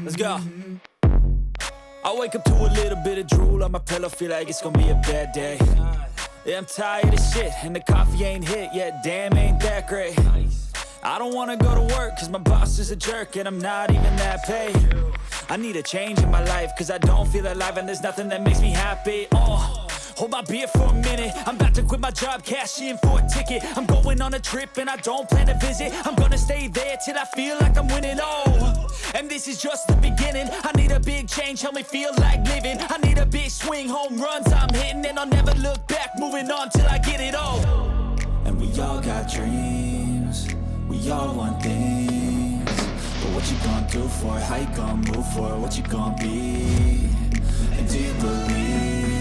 Let's go. I wake up to a little bit of drool on my pillow, feel like it's gonna be a bad day. Yeah, I'm tired of shit, and the coffee ain't hit yet, damn, ain't that great. I don't wanna go to work, cause my boss is a jerk, and I'm not even that paid. I need a change in my life, cause I don't feel alive, and there's nothing that makes me happy. Hold my beer for a minute, I'm about to quit my job, cash in for a ticket. I'm going on a trip and I don't plan to visit. I'm gonna stay there till I feel like I'm winning, and this is just the beginning. I need a big change, help me feel like living. I need a big swing, home runs I'm hitting, and I'll never look back, moving on till I get it all. And we all got dreams, we all want things, but what you gonna do for it? How you gonna move for it? What you gonna be? And do you believe